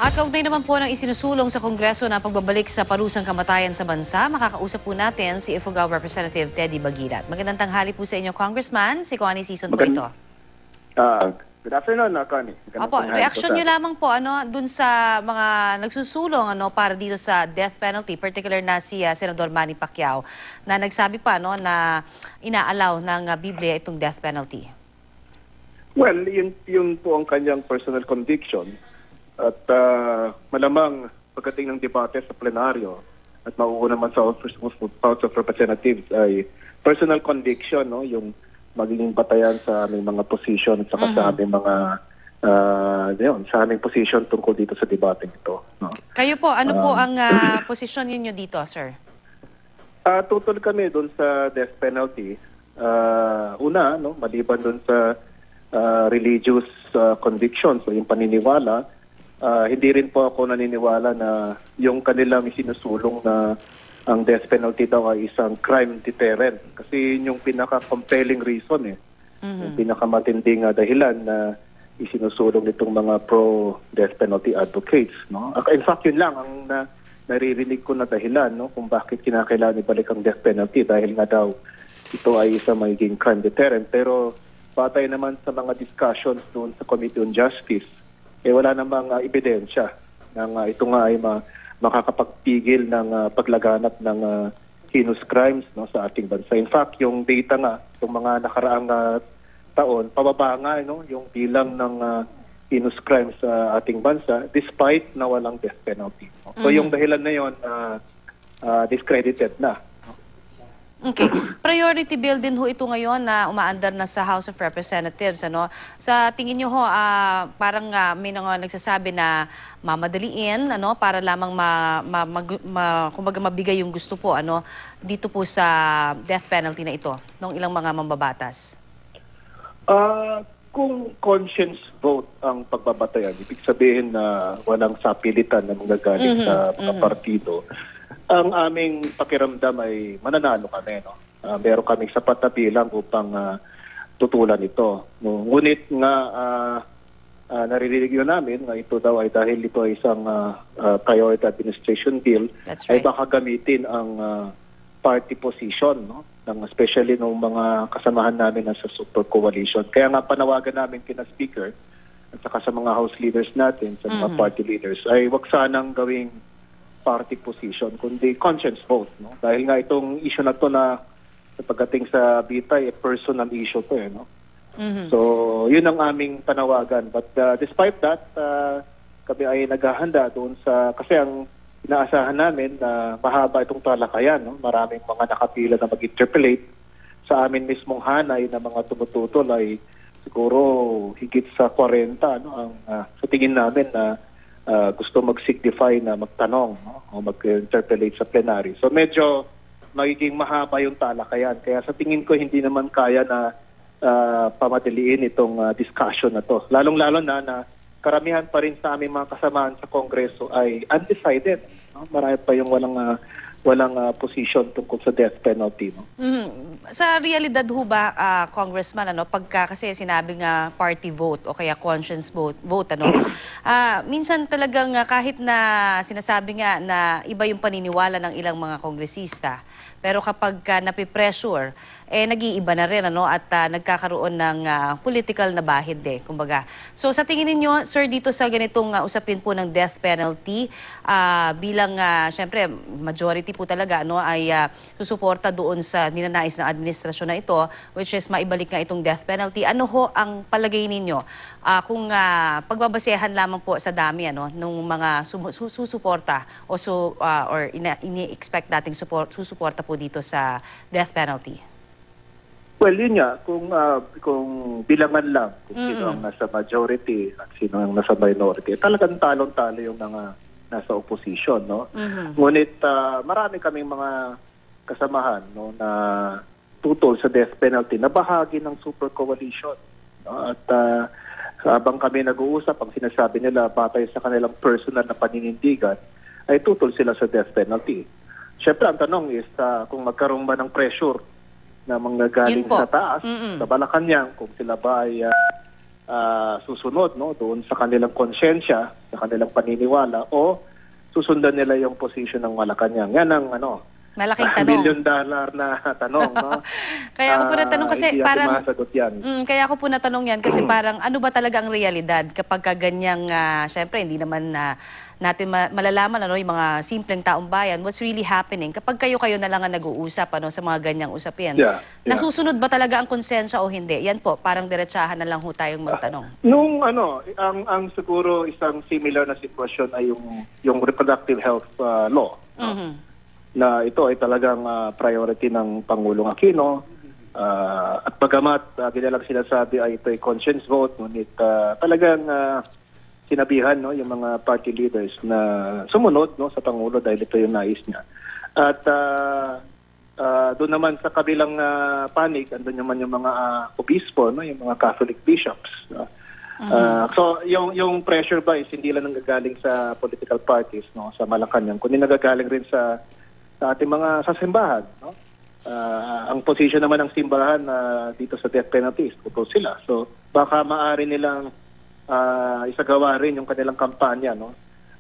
At kaugnay naman po ng isinusulong sa Kongreso na pagbabalik sa parusang kamatayan sa bansa, makakausap po natin si Ifugao Representative Teddy Bagirat. Magandang tanghali po sa inyo, Congressman. Si Connie Season po ito. Good afternoon, Connie. Opo, reaksyon nyo lamang po dun sa mga nagsusulong para dito sa death penalty, particular na si Senador Manny Pacquiao, na nagsabi pa na inaalaw ng Biblia itong death penalty. Well, yun po ang kanyang personal conviction. At malamang pagdating ng debate sa plenaryo at mauuna man sa House of Representatives ay personal conviction, yung magiging batayan sa aming mga position at saka sa aming mga sa aming position tungkol dito sa debate ito. No? Kayo po, ano po ang posisyon niyo dito, sir? Tutol kami doon sa death penalty. Una, maliban doon sa religious convictions o yung paniniwala, hindi rin po ako naniniwala na yung kanilang isinusulong na ang death penalty daw ay isang crime deterrent. Kasi yung pinaka-compelling reason yung pinakamatinding dahilan na isinusulong nitong mga pro-death penalty advocates. No? In fact, yun lang ang naririnig ko na dahilan kung bakit kinakailangan ibalik ang death penalty dahil nga daw ito ay isang magiging crime deterrent. Pero batay naman sa mga discussions doon sa Committee on Justice, wala namang ebidensya ng ito nga ay makakapagpigil ng paglaganap ng heinous crimes sa ating bansa. In fact, yung data nga, yung mga nakaraang taon, pababa nga yung bilang ng heinous crimes sa ating bansa despite na walang death penalty. So yung dahilan na yun, discredited na. Okay. Priority bill din ho ito ngayon na umaandar na sa House of Representatives. Sa tingin niyo ho, parang may mga nagsasabi na mamadaliin para lamang kumbaga mabigay yung gusto po dito po sa death penalty na ito ng ilang mga mambabatas. Kung conscience vote ang pagbabatayan, ibig sabihin na walang sapilitan na magagaling sa mga partido, ang aming pakiramdam ay mananalo kami. Meron kaming sapat na bilang upang tutulan ito. Ngunit nga naririnig yun namin na ito daw ay dahil ito ay isang priority administration bill, ay baka gamitin ang party position, especially ng mga kasamahan namin sa super coalition. Kaya nga panawagan namin kina Speaker at saka sa mga House leaders natin, sa mga party leaders, ay wag sanang gawing party position, kundi conscience vote. Dahil nga itong issue na to na pagdating sa bitay, personal issue to. So, yun ang aming panawagan. But despite that, kami ay naghahanda doon sa, kasi ang inaasahan namin na mahaba itong talakayan. Maraming mga nakapila na mag-interpolate sa amin mismong hanay na mga tumututol ay siguro higit sa 40 ang sa tingin namin na gusto mag-signify na magtanong o mag-interpolate sa plenary. So medyo magiging mahaba yung talakayan. Kaya sa tingin ko hindi naman kaya na pamadaliin itong discussion na to. Lalong-lalo na karamihan pa rin sa aming mga kasamahan sa Kongreso ay undecided. Marami pa yung walang position tungkol sa death penalty. Sa realidad ho ba, Congressman, pagka kasi sinabi nga party vote o kaya conscience vote, minsan talagang kahit na sinasabi nga na iba yung paniniwala ng ilang mga kongresista, pero kapag napipressure, nag-iiba na rin at nagkakaroon ng political na bahid kumbaga. So sa tingin ninyo, sir, dito sa ganitong usapin po ng death penalty, bilang syempre majority po talaga ay susuporta doon sa ninanais ng administrasyon na ito, which is maibalik nga itong death penalty. Ano ho ang palagay ninyo kung pagbabasehan lamang po sa dami ng mga susuporta or ini-expect nating susuporta po dito sa death penalty? Well, yun nga, kung bilangan lang, kung sino ang nasa majority at sino ang nasa minority, talagang talon-talo yung mga nasa opposition, Ngunit marami kaming mga kasamahan na tutol sa death penalty na bahagi ng super coalition. At habang kami nag-uusap, ang sinasabi nila batay sa kanilang personal na paninindigan, ay tutol sila sa death penalty. Siyempre, ang tanong is kung magkaroon ba ng pressure na mga galing sa taas, sa Malacanang, kung sila ba ay susunod, no, doon sa kanilang konsensya, sa kanilang paniniwala, o susundan nila yung position ng Malacanang. Yan ang Malaking tanong. $1 million na tanong, no? Kaya ako po natanong kasi hindi parang... natin masagot yan. Kaya ako po natanong yan kasi parang ano ba talaga ang realidad kapag ganyang, syempre hindi naman natin malalaman yung mga simpleng taong bayan, what's really happening kapag kayo-kayo na lang ang nag-uusap sa mga ganyang usapin. Yeah. Nasusunod ba talaga ang konsensya o hindi? Yan po, parang diretsahan na lang ho tayong magtanong. Nung ang siguro isang similar na sitwasyon ay yung reproductive health law. Na ito ay talagang priority ng Pangulong Aquino. At bagamat ginalang sinasabi ay ito ay conscience vote, ngunit talagang sinabihan yung mga party leaders na sumunod sa Pangulo dahil ito yung nais niya. At doon naman sa kabilang panig, andun naman yung mga obispo, yung mga Catholic bishops. So yung pressure ba is hindi lang nanggagaling sa political parties sa Malacanang, kundi nagagaling rin sa ating mga simbahan. Ang position naman ng simbahan dito sa death penalty, totoo sila. So baka maaari nilang isagawa rin yung kanilang kampanya,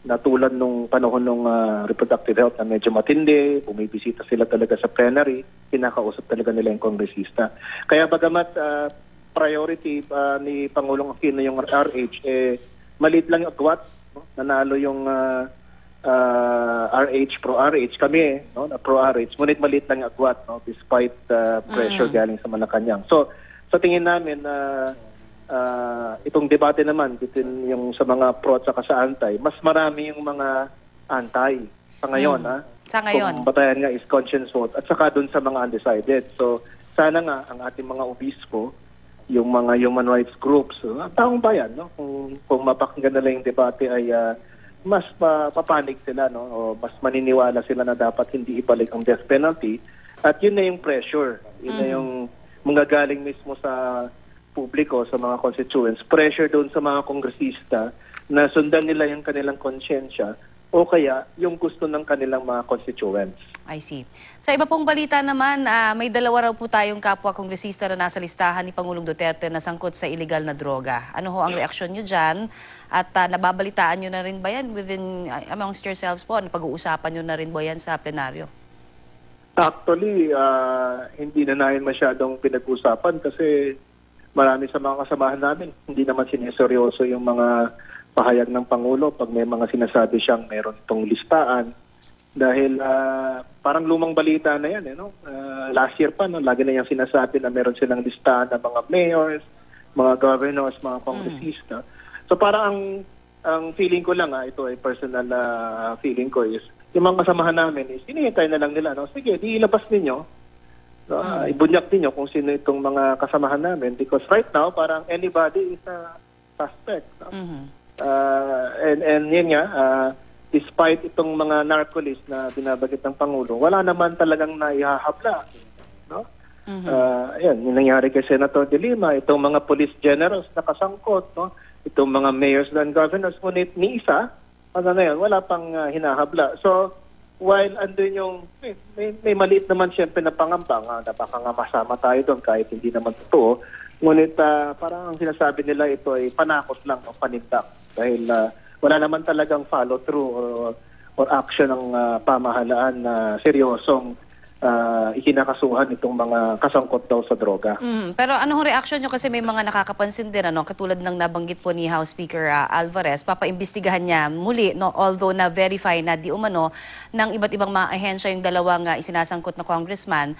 na tulad nung panahon ng reproductive health na medyo matindi, bumibisita sila talaga sa plenary, kinakausap talaga nila yung kongresista. Kaya bagamat priority ni Pangulong Aquino yung RH, maliit lang yung agwat, nanalo yung RH, pro-RH kami, na pro-RH, ngunit maliit lang yung agwat, despite pressure galing sa Malacanang. So sa tingin namin itong debate naman between yung sa mga pro at saka sa anti, mas marami yung mga anti sa ngayon. Sa ngayon. Kung batayan nga is conscience vote at saka dun sa mga undecided. So sana nga ang ating mga obispo, yung mga human rights groups, taong bayan, kung mapakinggan nila yung debate ay mas papanig sila, o mas maniniwala sila na dapat hindi ibalik ang death penalty. At yun na yung pressure. Yun na yung manggagaling mismo sa publiko, sa mga constituents, pressure doon sa mga kongresista na sundan nila yung kanilang konsyensya o kaya yung gusto ng kanilang mga constituents. I see. Sa iba pong balita naman, may dalawa raw po tayong kapwa kongresista na nasa listahan ni Pangulong Duterte na sangkot sa illegal na droga. Ano ho ang reaksyon nyo dyan? At nababalitaan nyo na rin ba yan amongst yourselves po? Pag-uusapan nyo na rin ba yan sa plenaryo? Actually, hindi na namin masyadong pinag-usapan kasi marami sa mga kasamahan namin, hindi naman sineseryoso yung mga pahayag ng Pangulo pag may mga sinasabi siyang meron itong listaan. Dahil parang lumang balita na yan. Last year pa, lagi na yung sinasabi na meron silang listahan ng mga mayors, mga governors, mga kongresista. So parang ang feeling ko lang, ito ay personal feeling ko is, yung mga kasamahan namin is, hinihintay na lang nila. Sige, di ilabas ninyo. Ibunyak ninyo kung sino itong mga kasamahan namin because right now parang anybody is a suspect. And yun nga, despite itong mga narcolis na binabagit ng Pangulo, wala naman talagang naihahabla. Ayan, yung nangyari kay Senator De Lima, itong mga police generals na kasangkot, itong mga mayors and governors, ngunit ni isa, wala pang hinahabla. So while andun yung, may maliit naman siyempre na pangamba na baka nga masama tayo doon kahit hindi naman totoo. Ngunit parang ang sinasabi nila ito ay panakot lang o panindak dahil wala naman talagang follow-through or action ng pamahalaan na seryosong ikinakasuhan itong mga kasangkot daw sa droga. Pero anong reaction nyo kasi may mga nakakapansin din, katulad ng nabanggit po ni House Speaker Alvarez, papaimbestigahan niya muli, although na-verify na di umano ng iba't ibang mga ahensya yung dalawang isinasangkot na congressman,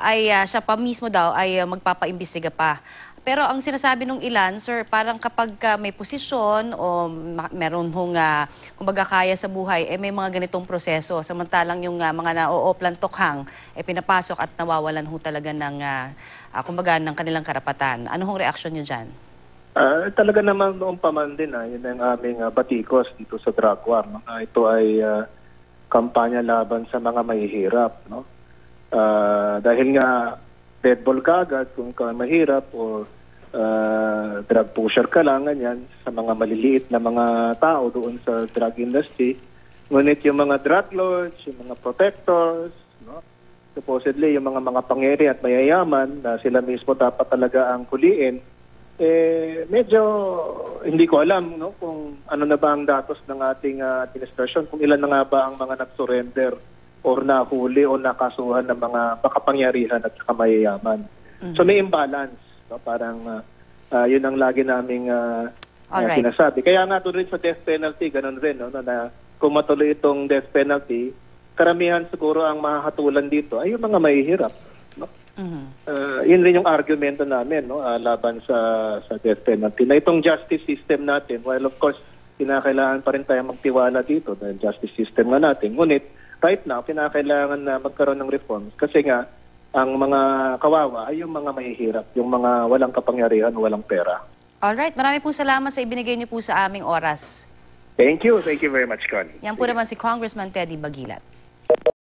ay siya pa mismo daw ay magpapaimbestiga pa. Pero ang sinasabi nung ilan, sir, parang kapag may posisyon o meron hong kumbaga kaya sa buhay, may mga ganitong proseso. Samantalang yung mga na-ooplan tokhang, pinapasok at nawawalan ho talaga ng, kumbaga, ng kanilang karapatan. Ano hong reaksyon nyo dyan? Talaga naman noong paman din, yun ang aming batikos dito sa drug war. Ito ay kampanya laban sa mga mahihirap. Dahil nga, deadball ka agad kung ka mahirap o drug pusher ka lang, ganyan, sa mga maliliit na mga tao doon sa drug industry. Ngunit yung mga drug lords, yung mga protectors, supposedly yung mga pangeri at mayayaman na sila mismo dapat talaga ang kuliin medyo hindi ko alam no kung ano na ba ang datos ng ating administrasyon, kung ilan na nga ba ang mga nag-surrender or nahuli o nakasuhan ng mga makapangyarihan at saka mayayaman. So may imbalance, no? Parang yun ang lagi naming Alright. sinasabi. Kaya nga doon rin sa death penalty, ganun rin, no? Na kung matuloy itong death penalty, karamihan siguro ang mahahatulan dito ay yung mga mahihirap. No? Yun rin yung argumento namin, no? Laban sa death penalty. Na itong justice system natin, while of course, kinakailangan pa rin tayo magtiwala dito dahil justice system nga natin. Ngunit, right now, kinakailangan na magkaroon ng reforms kasi nga, ang mga kawawa ay yung mga mahihirap, yung mga walang kapangyarihan, walang pera. Alright, marami pong salamat sa ibinigay niyo po sa aming oras. Thank you very much, Connie. Yan po naman si Congressman Teddy Baguilat.